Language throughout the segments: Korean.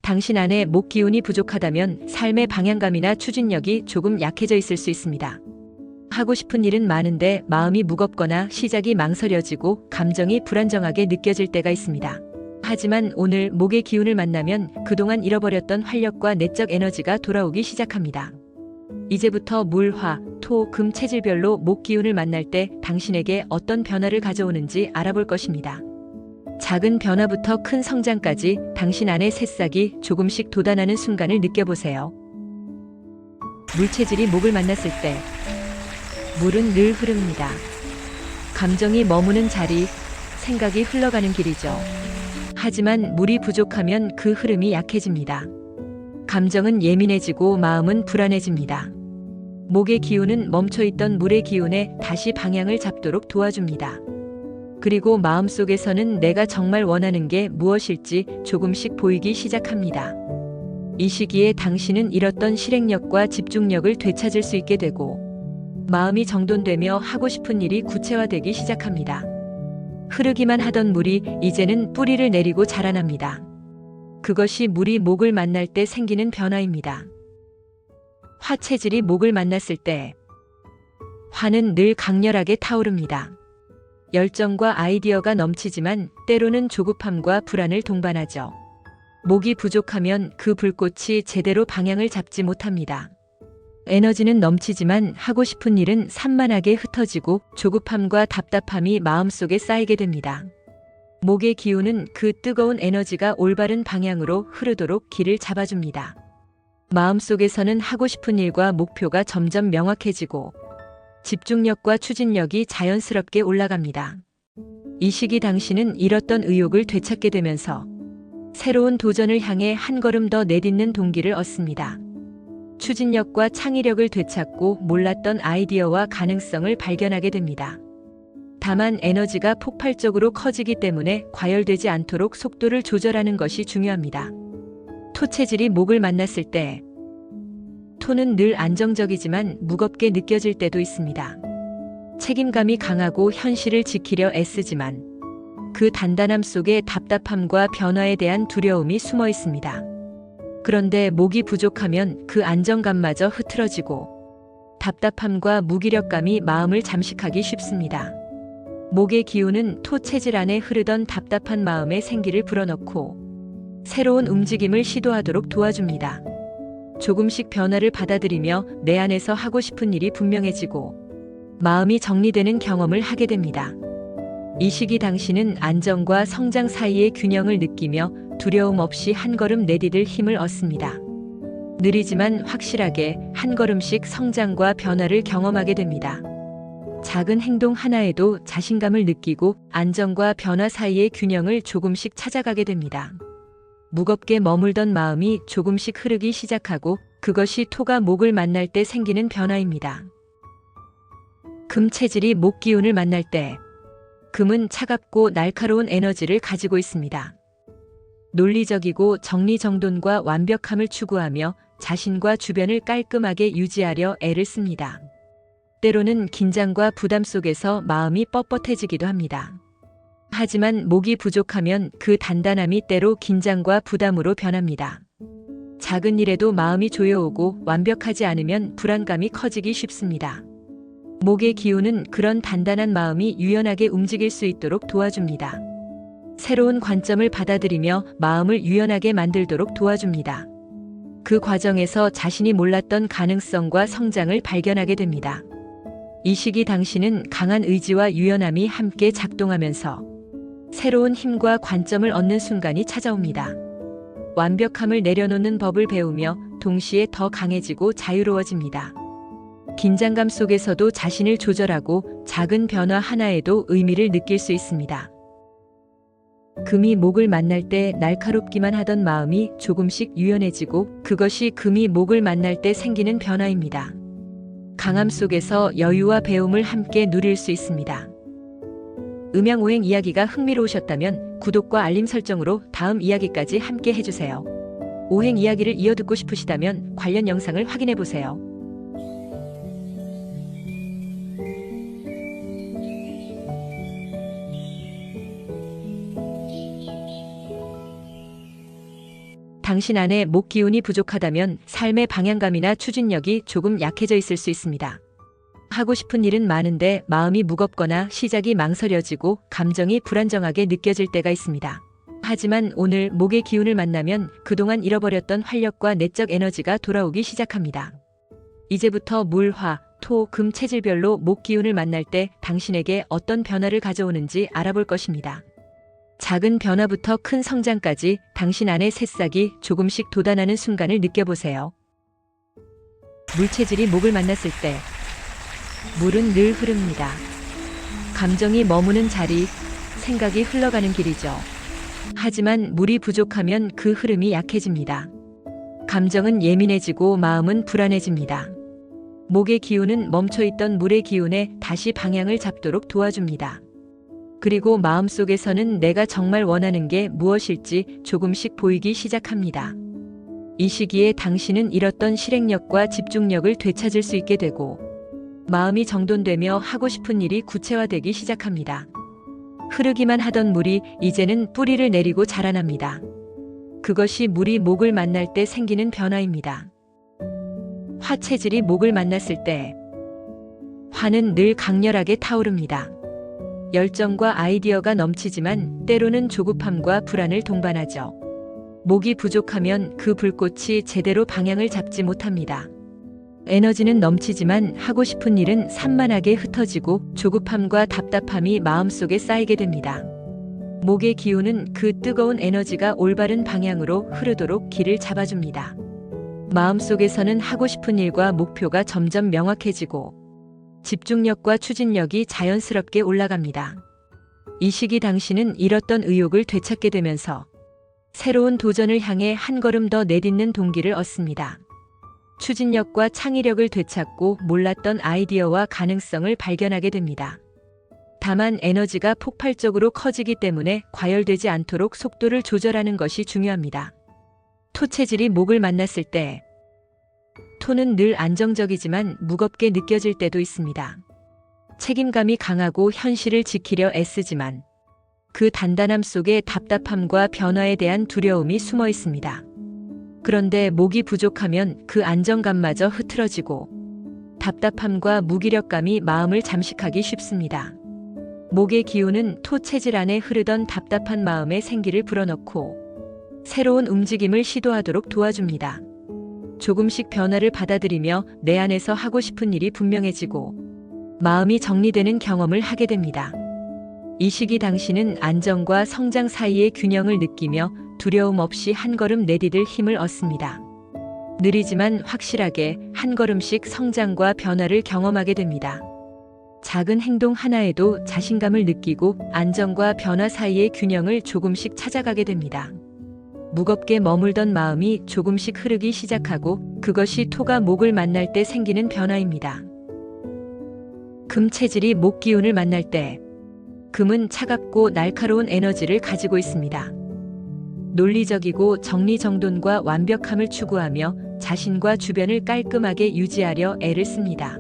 당신 안에 목 기운이 부족하다면 삶의 방향감이나 추진력이 조금 약해져 있을 수 있습니다. 하고 싶은 일은 많은데 마음이 무겁거나 시작이 망설여지고 감정이 불안정하게 느껴질 때가 있습니다. 하지만 오늘 목의 기운을 만나면 그동안 잃어버렸던 활력과 내적 에너지가 돌아오기 시작합니다. 이제부터 물, 화, 토, 금 체질별로 목 기운을 만날 때 당신에게 어떤 변화를 가져오는지 알아볼 것입니다. 작은 변화부터 큰 성장까지 당신 안의 새싹이 조금씩 돋아나는 순간을 느껴보세요. 물체질이 목을 만났을 때 물은 늘 흐릅니다. 감정이 머무는 자리, 생각이 흘러가는 길이죠. 하지만 물이 부족하면 그 흐름이 약해집니다. 감정은 예민해지고 마음은 불안해집니다. 목의 기운은 멈춰있던 물의 기운에 다시 방향을 잡도록 도와줍니다. 그리고 마음속에서는 내가 정말 원하는 게 무엇일지 조금씩 보이기 시작합니다. 이 시기에 당신은 잃었던 실행력과 집중력을 되찾을 수 있게 되고 마음이 정돈되며 하고 싶은 일이 구체화되기 시작합니다. 흐르기만 하던 물이 이제는 뿌리를 내리고 자라납니다. 그것이 물이 목을 만날 때 생기는 변화입니다. 화 체질이 목을 만났을 때 화는 늘 강렬하게 타오릅니다. 열정과 아이디어가 넘치지만 때로는 조급함과 불안을 동반하죠. 목이 부족하면 그 불꽃이 제대로 방향을 잡지 못합니다. 에너지는 넘치지만 하고 싶은 일은 산만하게 흩어지고 조급함과 답답함이 마음속에 쌓이게 됩니다. 목의 기운은 그 뜨거운 에너지가 올바른 방향으로 흐르도록 길을 잡아줍니다. 마음속에서는 하고 싶은 일과 목표가 점점 명확해지고 집중력과 추진력이 자연스럽게 올라갑니다. 이 시기 당신은 잃었던 의욕을 되찾게 되면서 새로운 도전을 향해 한 걸음 더 내딛는 동기를 얻습니다. 추진력과 창의력을 되찾고 몰랐던 아이디어와 가능성을 발견하게 됩니다. 다만 에너지가 폭발적으로 커지기 때문에 과열되지 않도록 속도를 조절하는 것이 중요합니다. 토 체질이 목을 만났을 때 토는 늘 안정적이지만 무겁게 느껴질 때도 있습니다. 책임감이 강하고 현실을 지키려 애쓰지만 그 단단함 속에 답답함과 변화에 대한 두려움이 숨어 있습니다. 그런데 목이 부족하면 그 안정감마저 흐트러지고 답답함과 무기력감이 마음을 잠식하기 쉽습니다. 목의 기운은 토 체질 안에 흐르던 답답한 마음에 생기를 불어넣고 새로운 움직임을 시도하도록 도와줍니다. 조금씩 변화를 받아들이며 내 안에서 하고 싶은 일이 분명해지고 마음이 정리되는 경험을 하게 됩니다. 이 시기 당신은 안정과 성장 사이의 균형을 느끼며 두려움 없이 한 걸음 내디딜 힘을 얻습니다. 느리지만 확실하게 한 걸음씩 성장과 변화를 경험하게 됩니다. 작은 행동 하나에도 자신감을 느끼고 안정과 변화 사이의 균형을 조금씩 찾아가게 됩니다. 무겁게 머물던 마음이 조금씩 흐르기 시작하고 그것이 토가 목을 만날 때 생기는 변화입니다. 금 체질이 목 기운을 만날 때 금은 차갑고 날카로운 에너지를 가지고 있습니다. 논리적이고 정리정돈과 완벽함을 추구하며 자신과 주변을 깔끔하게 유지하려 애를 씁니다. 때로는 긴장과 부담 속에서 마음이 뻣뻣해지기도 합니다. 하지만 목이 부족하면 그 단단함이 때로 긴장과 부담으로 변합니다. 작은 일에도 마음이 조여오고 완벽하지 않으면 불안감이 커지기 쉽습니다. 목의 기운은 그런 단단한 마음이 유연하게 움직일 수 있도록 도와줍니다. 새로운 관점을 받아들이며 마음을 유연하게 만들도록 도와줍니다. 그 과정에서 자신이 몰랐던 가능성과 성장을 발견하게 됩니다. 이 시기 당신은 강한 의지와 유연함이 함께 작동하면서 새로운 힘과 관점을 얻는 순간이 찾아옵니다. 완벽함을 내려놓는 법을 배우며 동시에 더 강해지고 자유로워집니다. 긴장감 속에서도 자신을 조절하고 작은 변화 하나에도 의미를 느낄 수 있습니다. 금이 목을 만날 때 날카롭기만 하던 마음이 조금씩 유연해지고 그것이 금이 목을 만날 때 생기는 변화입니다. 강함 속에서 여유와 배움을 함께 누릴 수 있습니다. 음양오행 이야기가 흥미로우셨다면 구독과 알림 설정으로 다음 이야기까지 함께 해주세요. 오행 이야기를 이어듣고 싶으시다면 관련 영상을 확인해보세요. 당신 안에 목 기운이 부족하다면 삶의 방향감이나 추진력이 조금 약해져 있을 수 있습니다. 하고 싶은 일은 많은데 마음이 무겁거나 시작이 망설여지고 감정이 불안정하게 느껴질 때가 있습니다. 하지만 오늘 목의 기운을 만나면 그동안 잃어버렸던 활력과 내적 에너지가 돌아오기 시작합니다. 이제부터 물, 화, 토, 금 체질별로 목 기운을 만날 때 당신에게 어떤 변화를 가져오는지 알아볼 것입니다. 작은 변화부터 큰 성장까지 당신 안의 새싹이 조금씩 돋아나는 순간을 느껴보세요. 물 체질이 목을 만났을 때 물은 늘 흐릅니다. 감정이 머무는 자리, 생각이 흘러가는 길이죠. 하지만 물이 부족하면 그 흐름이 약해집니다. 감정은 예민해지고 마음은 불안해집니다. 목의 기운은 멈춰있던 물의 기운에 다시 방향을 잡도록 도와줍니다. 그리고 마음속에서는 내가 정말 원하는 게 무엇일지 조금씩 보이기 시작합니다. 이 시기에 당신은 잃었던 실행력과 집중력을 되찾을 수 있게 되고 마음이 정돈되며 하고 싶은 일이 구체화되기 시작합니다. 흐르기만 하던 물이 이제는 뿌리를 내리고 자라납니다. 그것이 물이 목을 만날 때 생기는 변화입니다. 화 체질이 목을 만났을 때 화는 늘 강렬하게 타오릅니다. 열정과 아이디어가 넘치지만 때로는 조급함과 불안을 동반하죠. 목이 부족하면 그 불꽃이 제대로 방향을 잡지 못합니다. 에너지는 넘치지만 하고 싶은 일은 산만하게 흩어지고 조급함과 답답함이 마음속에 쌓이게 됩니다. 목의 기운은 그 뜨거운 에너지가 올바른 방향으로 흐르도록 길을 잡아줍니다. 마음속에서는 하고 싶은 일과 목표가 점점 명확해지고 집중력과 추진력이 자연스럽게 올라갑니다. 이 시기 당신은 잃었던 의욕을 되찾게 되면서 새로운 도전을 향해 한 걸음 더 내딛는 동기를 얻습니다. 추진력과 창의력을 되찾고 몰랐던 아이디어와 가능성을 발견하게 됩니다. 다만 에너지가 폭발적으로 커지기 때문에 과열되지 않도록 속도를 조절하는 것이 중요합니다. 토 체질이 목을 만났을 때 토는 늘 안정적이지만 무겁게 느껴질 때도 있습니다. 책임감이 강하고 현실을 지키려 애쓰지만 그 단단함 속에 답답함과 변화에 대한 두려움이 숨어 있습니다. 그런데 목이 부족하면 그 안정감마저 흐트러지고 답답함과 무기력감이 마음을 잠식하기 쉽습니다. 목의 기운은 토 체질 안에 흐르던 답답한 마음에 생기를 불어넣고 새로운 움직임을 시도하도록 도와줍니다. 조금씩 변화를 받아들이며 내 안에서 하고 싶은 일이 분명해지고 마음이 정리되는 경험을 하게 됩니다. 이 시기 당신은 안정과 성장 사이의 균형을 느끼며 두려움 없이 한 걸음 내디딜 힘을 얻습니다. 느리지만 확실하게 한 걸음씩 성장과 변화를 경험하게 됩니다. 작은 행동 하나에도 자신감을 느끼고 안정과 변화 사이의 균형을 조금씩 찾아가게 됩니다. 무겁게 머물던 마음이 조금씩 흐르기 시작하고 그것이 토가 목을 만날 때 생기는 변화입니다. 금 체질이 목 기운을 만날 때 금은 차갑고 날카로운 에너지를 가지고 있습니다. 논리적이고 정리정돈과 완벽함을 추구하며 자신과 주변을 깔끔하게 유지하려 애를 씁니다.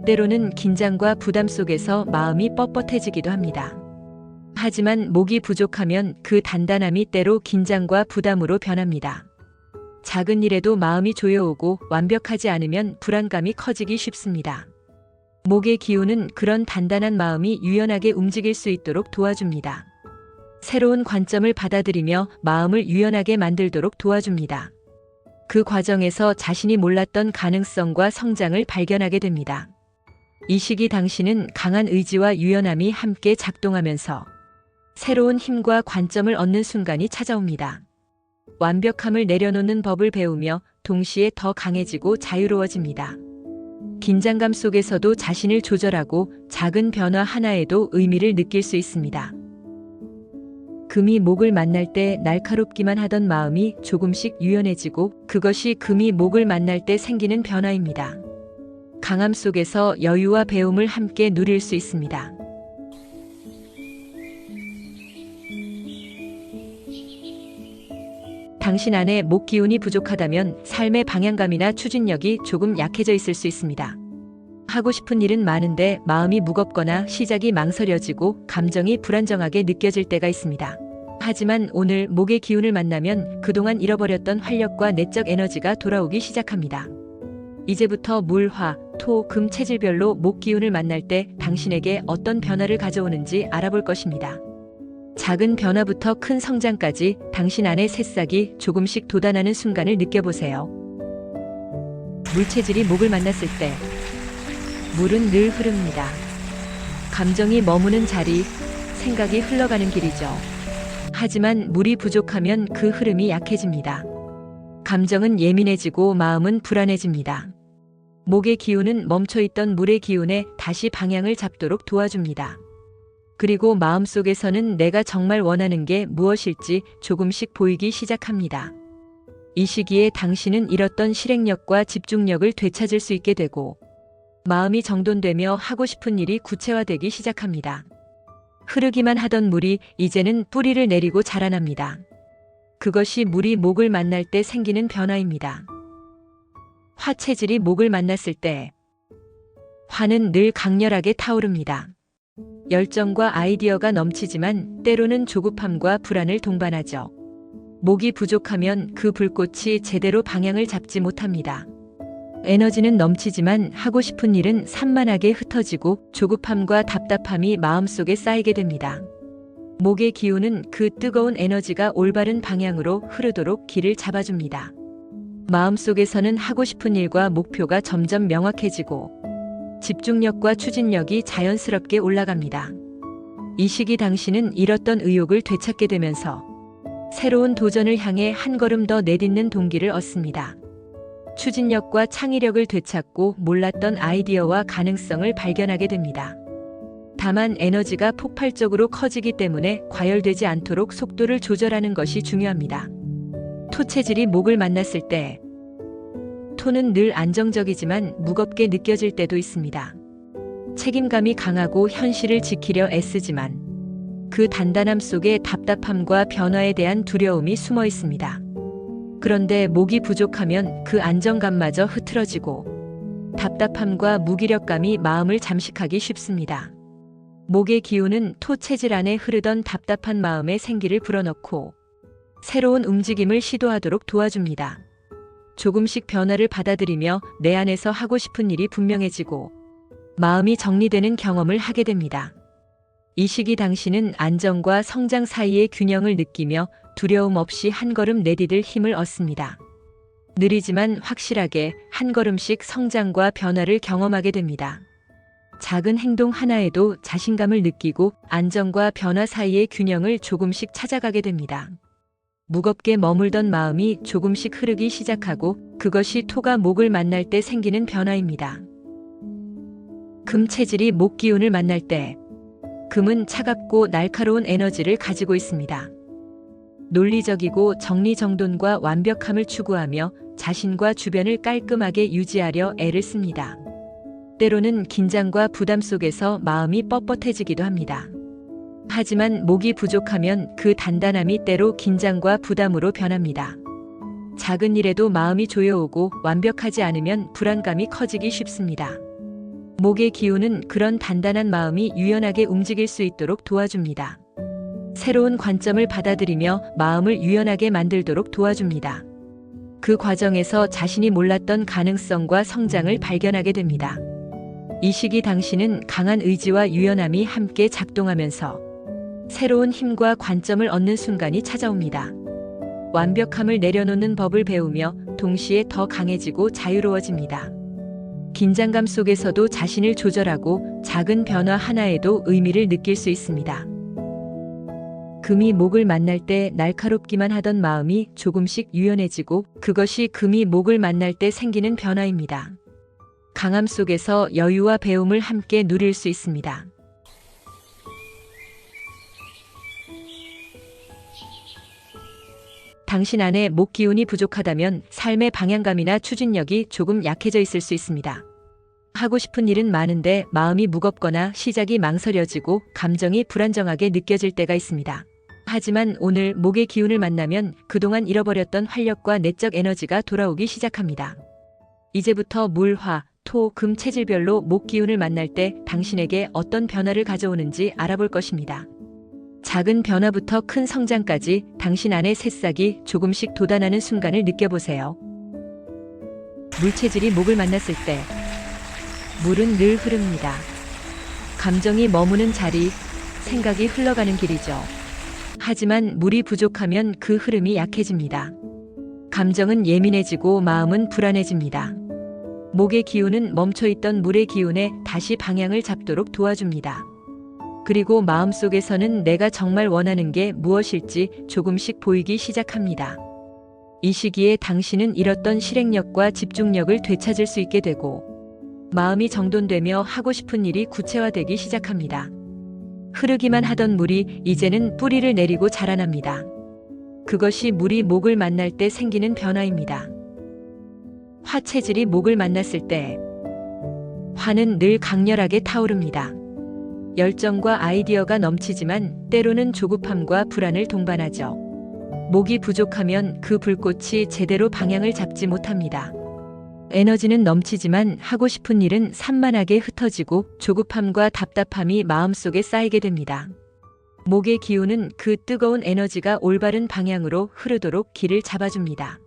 때로는 긴장과 부담 속에서 마음이 뻣뻣해지기도 합니다. 하지만 목이 부족하면 그 단단함이 때로 긴장과 부담으로 변합니다. 작은 일에도 마음이 조여오고 완벽하지 않으면 불안감이 커지기 쉽습니다. 목의 기운은 그런 단단한 마음이 유연하게 움직일 수 있도록 도와줍니다. 새로운 관점을 받아들이며 마음을 유연하게 만들도록 도와줍니다. 그 과정에서 자신이 몰랐던 가능성과 성장을 발견하게 됩니다. 이 시기 당신은 강한 의지와 유연함이 함께 작동하면서 새로운 힘과 관점을 얻는 순간이 찾아옵니다. 완벽함을 내려놓는 법을 배우며 동시에 더 강해지고 자유로워집니다. 긴장감 속에서도 자신을 조절하고 작은 변화 하나에도 의미를 느낄 수 있습니다. 금이 목을 만날 때 날카롭기만 하던 마음이 조금씩 유연해지고 그것이 금이 목을 만날 때 생기는 변화입니다. 강함 속에서 여유와 배움을 함께 누릴 수 있습니다. 당신 안에 목 기운이 부족하다면 삶의 방향감이나 추진력이 조금 약해져 있을 수 있습니다. 하고 싶은 일은 많은데 마음이 무겁거나 시작이 망설여지고 감정이 불안정하게 느껴질 때가 있습니다. 하지만 오늘 목의 기운을 만나면 그동안 잃어버렸던 활력과 내적 에너지가 돌아오기 시작합니다. 이제부터 물, 화, 토, 금 체질별로 목 기운을 만날 때 당신에게 어떤 변화를 가져오는지 알아볼 것입니다. 작은 변화부터 큰 성장까지 당신 안의 새싹이 조금씩 돋아나는 순간을 느껴보세요. 물체질이 목을 만났을 때 물은 늘 흐릅니다. 감정이 머무는 자리, 생각이 흘러가는 길이죠. 하지만 물이 부족하면 그 흐름이 약해집니다. 감정은 예민해지고 마음은 불안해집니다. 목의 기운은 멈춰있던 물의 기운에 다시 방향을 잡도록 도와줍니다. 그리고 마음속에서는 내가 정말 원하는 게 무엇일지 조금씩 보이기 시작합니다. 이 시기에 당신은 잃었던 실행력과 집중력을 되찾을 수 있게 되고 마음이 정돈되며 하고 싶은 일이 구체화되기 시작합니다. 흐르기만 하던 물이 이제는 뿌리를 내리고 자라납니다. 그것이 물이 목을 만날 때 생기는 변화입니다. 화 체질이 목을 만났을 때 화는 늘 강렬하게 타오릅니다. 열정과 아이디어가 넘치지만 때로는 조급함과 불안을 동반하죠. 목이 부족하면 그 불꽃이 제대로 방향을 잡지 못합니다. 에너지는 넘치지만 하고 싶은 일은 산만하게 흩어지고 조급함과 답답함이 마음속에 쌓이게 됩니다. 목의 기운은 그 뜨거운 에너지가 올바른 방향으로 흐르도록 길을 잡아줍니다. 마음속에서는 하고 싶은 일과 목표가 점점 명확해지고 집중력과 추진력이 자연스럽게 올라갑니다. 이 시기 당신은 잃었던 의욕을 되찾게 되면서 새로운 도전을 향해 한 걸음 더 내딛는 동기를 얻습니다. 추진력과 창의력을 되찾고 몰랐던 아이디어와 가능성을 발견하게 됩니다. 다만 에너지가 폭발적으로 커지기 때문에 과열되지 않도록 속도를 조절하는 것이 중요합니다. 토 체질이 목을 만났을 때 토는 늘 안정적이지만 무겁게 느껴질 때도 있습니다. 책임감이 강하고 현실을 지키려 애쓰지만 그 단단함 속에 답답함과 변화에 대한 두려움이 숨어 있습니다. 그런데 목이 부족하면 그 안정감마저 흐트러지고 답답함과 무기력감이 마음을 잠식하기 쉽습니다. 목의 기운은 토 체질 안에 흐르던 답답한 마음에 생기를 불어넣고 새로운 움직임을 시도하도록 도와줍니다. 조금씩 변화를 받아들이며 내 안에서 하고 싶은 일이 분명해지고 마음이 정리되는 경험을 하게 됩니다. 이 시기 당신은 안정과 성장 사이의 균형을 느끼며 두려움 없이 한 걸음 내디딜 힘을 얻습니다. 느리지만 확실하게 한 걸음씩 성장과 변화를 경험하게 됩니다. 작은 행동 하나에도 자신감을 느끼고 안정과 변화 사이의 균형을 조금씩 찾아가게 됩니다. 무겁게 머물던 마음이 조금씩 흐르기 시작하고 그것이 토가 목을 만날 때 생기는 변화입니다. 금 체질이 목 기운을 만날 때 금은 차갑고 날카로운 에너지를 가지고 있습니다. 논리적이고 정리정돈과 완벽함을 추구하며 자신과 주변을 깔끔하게 유지하려 애를 씁니다. 때로는 긴장과 부담 속에서 마음이 뻣뻣해지기도 합니다. 하지만 목이 부족하면 그 단단함이 때로 긴장과 부담으로 변합니다. 작은 일에도 마음이 조여오고 완벽하지 않으면 불안감이 커지기 쉽습니다. 목의 기운은 그런 단단한 마음이 유연하게 움직일 수 있도록 도와줍니다. 새로운 관점을 받아들이며 마음을 유연하게 만들도록 도와줍니다. 그 과정에서 자신이 몰랐던 가능성과 성장을 발견하게 됩니다. 이 시기 당신은 강한 의지와 유연함이 함께 작동하면서 새로운 힘과 관점을 얻는 순간이 찾아옵니다. 완벽함을 내려놓는 법을 배우며 동시에 더 강해지고 자유로워집니다. 긴장감 속에서도 자신을 조절하고 작은 변화 하나에도 의미를 느낄 수 있습니다. 금이 목을 만날 때 날카롭기만 하던 마음이 조금씩 유연해지고 그것이 금이 목을 만날 때 생기는 변화입니다. 강함 속에서 여유와 배움을 함께 누릴 수 있습니다. 당신 안에 목 기운이 부족하다면 삶의 방향감이나 추진력이 조금 약해져 있을 수 있습니다. 하고 싶은 일은 많은데 마음이 무겁거나 시작이 망설여지고 감정이 불안정하게 느껴질 때가 있습니다. 하지만 오늘 목의 기운을 만나면 그동안 잃어버렸던 활력과 내적 에너지가 돌아오기 시작합니다. 이제부터 물, 화, 토, 금 체질별로 목 기운을 만날 때 당신에게 어떤 변화를 가져오는지 알아볼 것입니다. 작은 변화부터 큰 성장까지 당신 안의 새싹이 조금씩 돋아나는 순간을 느껴보세요. 물체질이 목을 만났을 때 물은 늘 흐릅니다. 감정이 머무는 자리, 생각이 흘러가는 길이죠. 하지만 물이 부족하면 그 흐름이 약해집니다. 감정은 예민해지고 마음은 불안해집니다. 목의 기운은 멈춰있던 물의 기운에 다시 방향을 잡도록 도와줍니다. 그리고 마음속에서는 내가 정말 원하는 게 무엇일지 조금씩 보이기 시작합니다. 이 시기에 당신은 잃었던 실행력과 집중력을 되찾을 수 있게 되고 마음이 정돈되며 하고 싶은 일이 구체화되기 시작합니다. 흐르기만 하던 물이 이제는 뿌리를 내리고 자라납니다. 그것이 물이 목을 만날 때 생기는 변화입니다. 화 체질이 목을 만났을 때 화는 늘 강렬하게 타오릅니다. 열정과 아이디어가 넘치지만 때로는 조급함과 불안을 동반하죠. 목이 부족하면 그 불꽃이 제대로 방향을 잡지 못합니다. 에너지는 넘치지만 하고 싶은 일은 산만하게 흩어지고 조급함과 답답함이 마음속에 쌓이게 됩니다. 목의 기운은 그 뜨거운 에너지가 올바른 방향으로 흐르도록 길을 잡아줍니다.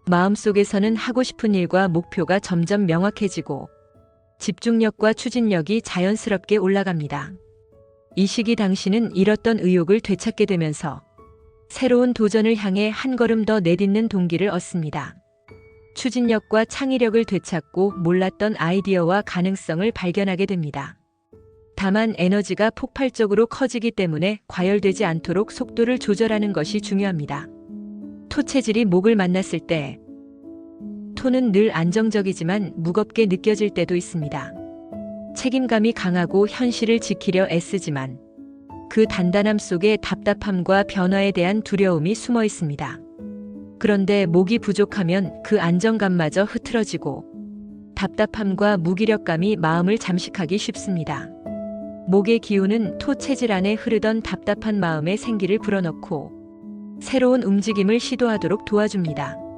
마음속에서는 하고 싶은 일과 목표가 점점 명확해지고 집중력과 추진력이 자연스럽게 올라갑니다. 이 시기 당신은 잃었던 의욕을 되찾게 되면서 새로운 도전을 향해 한 걸음 더 내딛는 동기를 얻습니다. 추진력과 창의력을 되찾고 몰랐던 아이디어와 가능성을 발견하게 됩니다. 다만 에너지가 폭발적으로 커지기 때문에 과열되지 않도록 속도를 조절하는 것이 중요합니다. 토 체질이 목을 만났을 때 토는 늘 안정적이지만 무겁게 느껴질 때도 있습니다. 책임감이 강하고 현실을 지키려 애쓰지만 그 단단함 속에 답답함과 변화에 대한 두려움이 숨어 있습니다. 그런데 목이 부족하면 그 안정감마저 흐트러지고 답답함과 무기력감이 마음을 잠식하기 쉽습니다. 목의 기운은 토 체질 안에 흐르던 답답한 마음에 생기를 불어넣고 새로운 움직임을 시도하도록 도와줍니다.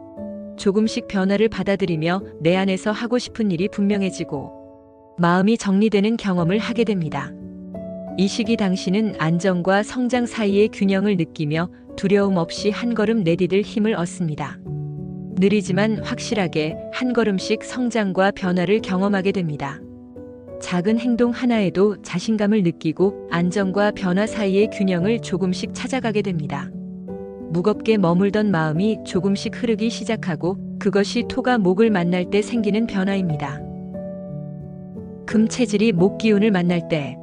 조금씩 변화를 받아들이며 내 안에서 하고 싶은 일이 분명해지고 마음이 정리되는 경험을 하게 됩니다. 이 시기 당신은 안정과 성장 사이의 균형을 느끼며 두려움 없이 한 걸음 내디딜 힘을 얻습니다. 느리지만 확실하게 한 걸음씩 성장과 변화를 경험하게 됩니다. 작은 행동 하나에도 자신감을 느끼고 안정과 변화 사이의 균형을 조금씩 찾아가게 됩니다. 무겁게 머물던 마음이 조금씩 흐르기 시작하고 그것이 토가 목을 만날 때 생기는 변화입니다. 금 체질이 목 기운을 만날 때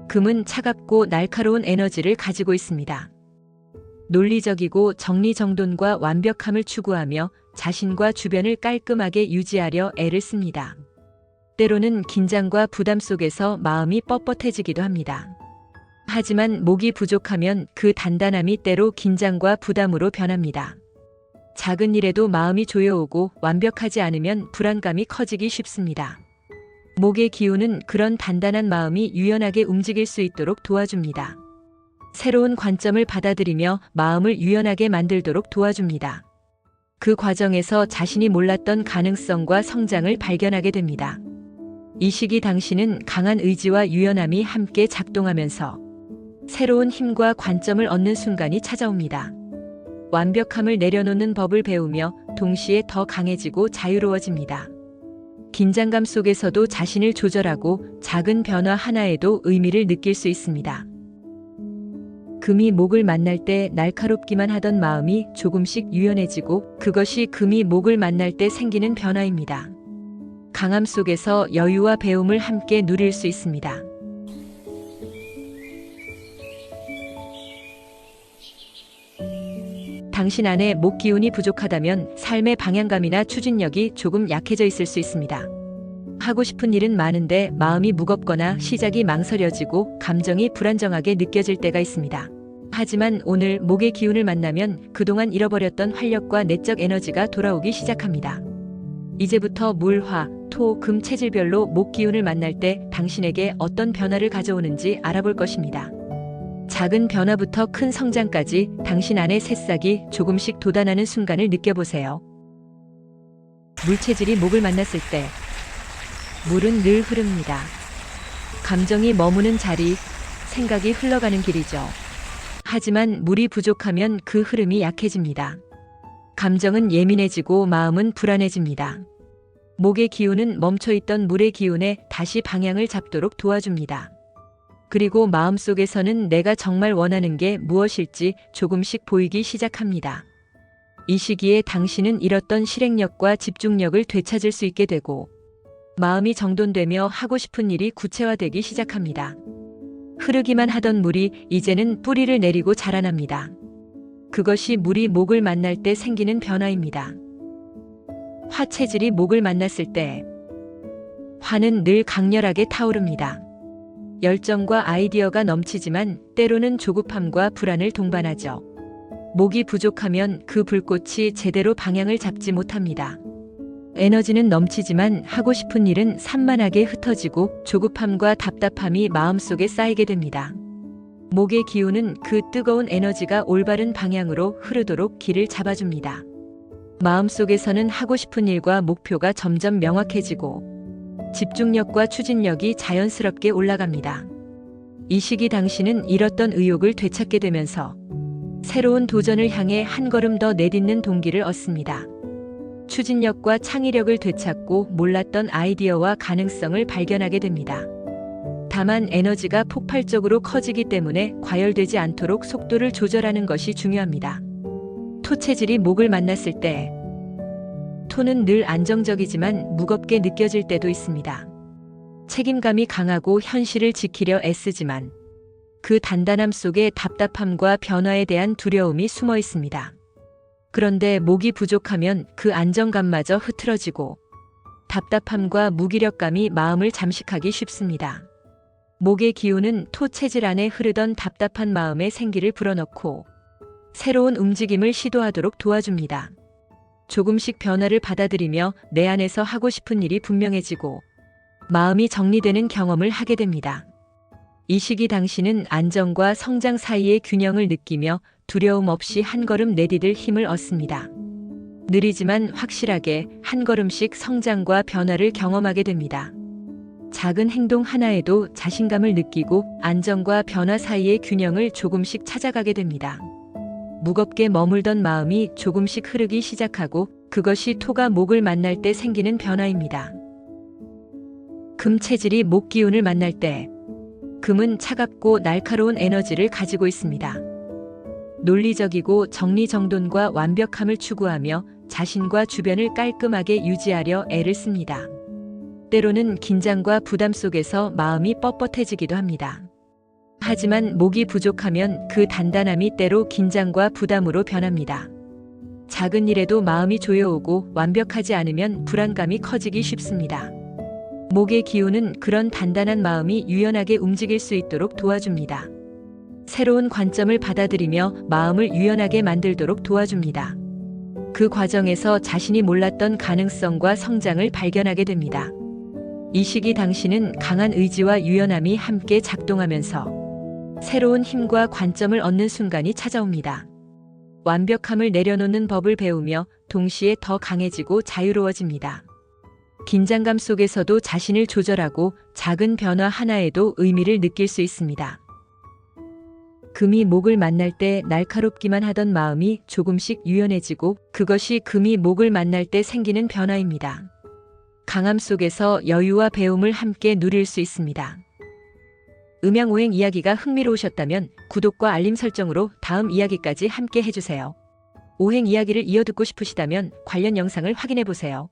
금은 차갑고 날카로운 에너지를 가지고 있습니다. 논리적이고 정리정돈과 완벽함을 추구하며 자신과 주변을 깔끔하게 유지하려 애를 씁니다. 때로는 긴장과 부담 속에서 마음이 뻣뻣해지기도 합니다. 하지만 목이 부족하면 그 단단함이 때로 긴장과 부담으로 변합니다. 작은 일에도 마음이 조여오고 완벽하지 않으면 불안감이 커지기 쉽습니다. 목의 기운은 그런 단단한 마음이 유연하게 움직일 수 있도록 도와줍니다. 새로운 관점을 받아들이며 마음을 유연하게 만들도록 도와줍니다. 그 과정에서 자신이 몰랐던 가능성과 성장을 발견하게 됩니다. 이 시기 당신은 강한 의지와 유연함이 함께 작동하면서 새로운 힘과 관점을 얻는 순간이 찾아옵니다. 완벽함을 내려놓는 법을 배우며 동시에 더 강해지고 자유로워집니다. 긴장감 속에서도 자신을 조절하고 작은 변화 하나에도 의미를 느낄 수 있습니다. 금이 목을 만날 때 날카롭기만 하던 마음이 조금씩 유연해지고 그것이 금이 목을 만날 때 생기는 변화입니다. 강함 속에서 여유와 배움을 함께 누릴 수 있습니다. 당신 안에 목 기운이 부족하다면 삶의 방향감이나 추진력이 조금 약해져 있을 수 있습니다. 하고 싶은 일은 많은데 마음이 무겁거나 시작이 망설여지고 감정이 불안정하게 느껴질 때가 있습니다. 하지만 오늘 목의 기운을 만나면 그동안 잃어버렸던 활력과 내적 에너지가 돌아오기 시작합니다. 이제부터 물, 화, 토, 금 체질별로 목 기운을 만날 때 당신에게 어떤 변화를 가져오는지 알아볼 것입니다. 작은 변화부터 큰 성장까지 당신 안의 새싹이 조금씩 돋아나는 순간을 느껴보세요. 물체질이 목을 만났을 때 물은 늘 흐릅니다. 감정이 머무는 자리, 생각이 흘러가는 길이죠. 하지만 물이 부족하면 그 흐름이 약해집니다. 감정은 예민해지고 마음은 불안해집니다. 목의 기운은 멈춰있던 물의 기운에 다시 방향을 잡도록 도와줍니다. 그리고 마음속에서는 내가 정말 원하는 게 무엇일지 조금씩 보이기 시작합니다. 이 시기에 당신은 잃었던 실행력과 집중력을 되찾을 수 있게 되고 마음이 정돈되며 하고 싶은 일이 구체화되기 시작합니다. 흐르기만 하던 물이 이제는 뿌리를 내리고 자라납니다. 그것이 물이 목을 만날 때 생기는 변화입니다. 화 체질이 목을 만났을 때 화는 늘 강렬하게 타오릅니다. 열정과 아이디어가 넘치지만 때로는 조급함과 불안을 동반하죠. 목이 부족하면 그 불꽃이 제대로 방향을 잡지 못합니다. 에너지는 넘치지만 하고 싶은 일은 산만하게 흩어지고 조급함과 답답함이 마음속에 쌓이게 됩니다. 목의 기운은 그 뜨거운 에너지가 올바른 방향으로 흐르도록 길을 잡아줍니다. 마음속에서는 하고 싶은 일과 목표가 점점 명확해지고 집중력과 추진력이 자연스럽게 올라갑니다. 이 시기 당신은 잃었던 의욕을 되찾게 되면서 새로운 도전을 향해 한 걸음 더 내딛는 동기를 얻습니다. 추진력과 창의력을 되찾고 몰랐던 아이디어와 가능성을 발견하게 됩니다. 다만 에너지가 폭발적으로 커지기 때문에 과열되지 않도록 속도를 조절하는 것이 중요합니다. 토 체질이 목을 만났을 때 토는 늘 안정적이지만 무겁게 느껴질 때도 있습니다. 책임감이 강하고 현실을 지키려 애쓰지만 그 단단함 속에 답답함과 변화에 대한 두려움이 숨어 있습니다. 그런데 목이 부족하면 그 안정감마저 흐트러지고 답답함과 무기력감이 마음을 잠식하기 쉽습니다. 목의 기운은 토 체질 안에 흐르던 답답한 마음에 생기를 불어넣고 새로운 움직임을 시도하도록 도와줍니다. 조금씩 변화를 받아들이며 내 안에서 하고 싶은 일이 분명해지고 마음이 정리되는 경험을 하게 됩니다. 이 시기 당신은 안정과 성장 사이의 균형을 느끼며 두려움 없이 한 걸음 내디딜 힘을 얻습니다. 느리지만 확실하게 한 걸음씩 성장과 변화를 경험하게 됩니다. 작은 행동 하나에도 자신감을 느끼고 안정과 변화 사이의 균형을 조금씩 찾아가게 됩니다. 무겁게 머물던 마음이 조금씩 흐르기 시작하고 그것이 토가 목을 만날 때 생기는 변화입니다. 금 체질이 목 기운을 만날 때 금은 차갑고 날카로운 에너지를 가지고 있습니다. 논리적이고 정리정돈과 완벽함을 추구하며 자신과 주변을 깔끔하게 유지하려 애를 씁니다. 때로는 긴장과 부담 속에서 마음이 뻣뻣해지기도 합니다. 하지만 목이 부족하면 그 단단함이 때로 긴장과 부담으로 변합니다. 작은 일에도 마음이 조여오고 완벽하지 않으면 불안감이 커지기 쉽습니다. 목의 기운은 그런 단단한 마음이 유연하게 움직일 수 있도록 도와줍니다. 새로운 관점을 받아들이며 마음을 유연하게 만들도록 도와줍니다. 그 과정에서 자신이 몰랐던 가능성과 성장을 발견하게 됩니다. 이 시기 당신은 강한 의지와 유연함이 함께 작동하면서 새로운 힘과 관점을 얻는 순간이 찾아옵니다. 완벽함을 내려놓는 법을 배우며 동시에 더 강해지고 자유로워집니다. 긴장감 속에서도 자신을 조절하고 작은 변화 하나에도 의미를 느낄 수 있습니다. 금이 목을 만날 때 날카롭기만 하던 마음이 조금씩 유연해지고 그것이 금이 목을 만날 때 생기는 변화입니다. 강함 속에서 여유와 배움을 함께 누릴 수 있습니다. 음양오행 이야기가 흥미로우셨다면 구독과 알림 설정으로 다음 이야기까지 함께 해주세요. 오행 이야기를 이어듣고 싶으시다면 관련 영상을 확인해보세요.